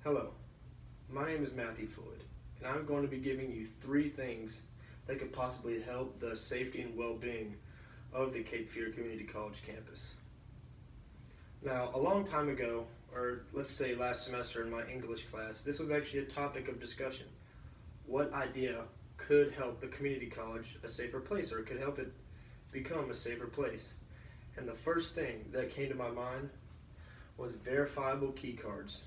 Hello, my name is Matthew Floyd, and I'm going to be giving you 3 things that could possibly help the safety and well-being of the Cape Fear Community College campus. Now, a long time ago, or let's say last semester in my English class, this was actually a topic of discussion. What idea could help the community college a safer place, or could help it become a safer place? And the first thing that came to my mind was verifiable key cards.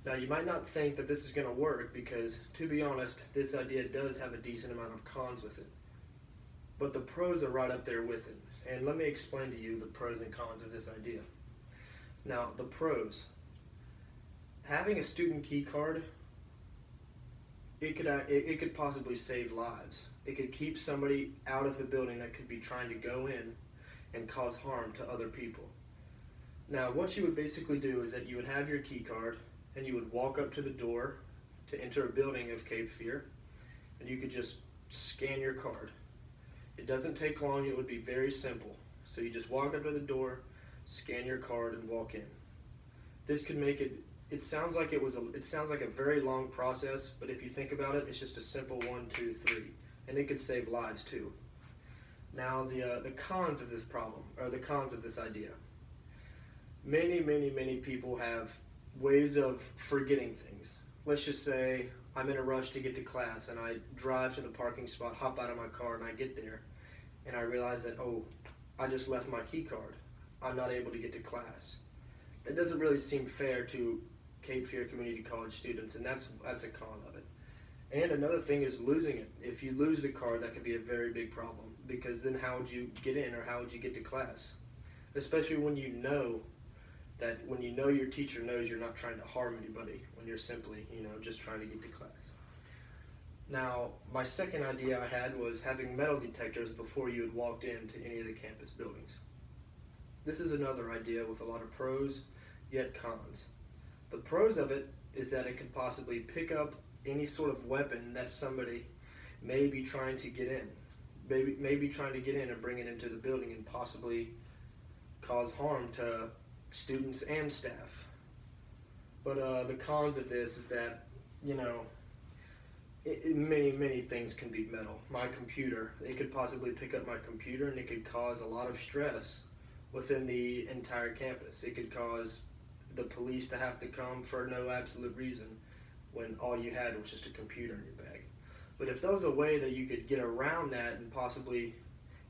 Now, you might not think that this is going to work because, to be honest, this idea does have a decent amount of cons with it. But the pros are right up there with it. And let me explain to you the pros and cons of this idea. Now, the pros. Having a student key card, it could possibly save lives. It could keep somebody out of the building that could be trying to go in and cause harm to other people. Now, what you would basically do is that you would have your key card, and you would walk up to the door to enter a building of Cape Fear, and you could just scan your card. It doesn't take long, it would be very simple. So you just walk up to the door, scan your card, and walk in. This could make it sounds like a very long process, but if you think about it, it's just a simple 1, 2, 3, and it could save lives too. Now the cons of this problem, or the cons of this idea. Many people have ways of forgetting things. Let's just say I'm in a rush to get to class and I drive to the parking spot, hop out of my car, and I get there and I realize that, oh, I just left my key card. I'm not able to get to class. That doesn't really seem fair to Cape Fear Community College students, and that's a con of it. And another thing is losing it. If you lose the card, that could be a very big problem, because then how would you get in, or how would you get to class? Especially when you know your teacher knows you're not trying to harm anybody, when you're simply, just trying to get to class. Now, my second idea I had was having metal detectors before you had walked into any of the campus buildings. This is another idea with a lot of pros, yet cons. The pros of it is that it could possibly pick up any sort of weapon that somebody may be trying to get in. Maybe trying to get in and bring it into the building and possibly cause harm to students and staff. But the cons of this is that, many things can be metal. My computer, it could possibly pick up my computer, and it could cause a lot of stress within the entire campus. It could cause the police to have to come for no absolute reason when all you had was just a computer in your bag. But if there was a way that you could get around that and possibly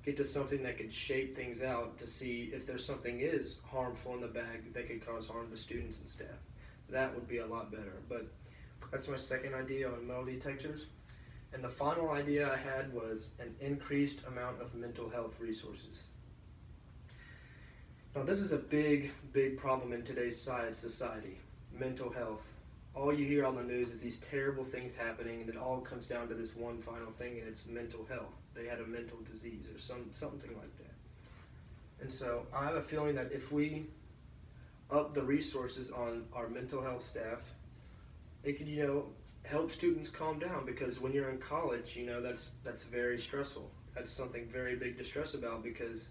get to something that could shape things out to see if there's something is harmful in the bag that could cause harm to students and staff, that would be a lot better. But that's my second idea on metal detectors. And the final idea I had was an increased amount of mental health resources. Now, this is a big problem in today's society, mental health. All you hear on the news is these terrible things happening, and it all comes down to this one final thing, and it's mental health. They had a mental disease or something like that. And so I have a feeling that if we up the resources on our mental health staff, it could, help students calm down, because when you're in college, that's very stressful. That's something very big to stress about, because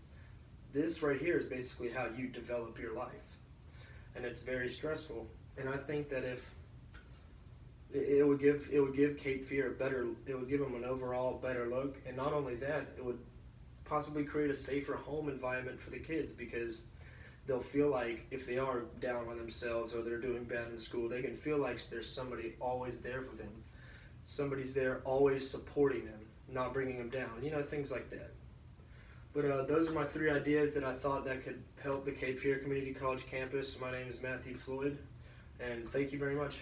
this right here is basically how you develop your life. And it's very stressful. And I think that if it would give Cape Fear it would give them an overall better look, and not only that, it would possibly create a safer home environment for the kids, because they'll feel like if they are down on themselves or they're doing bad in school, they can feel like there's somebody always there for them. Somebody's there always supporting them, not bringing them down, things like that. But those are my 3 ideas that I thought that could help the Cape Fear Community College campus. My name is Matthew Floyd, and thank you very much.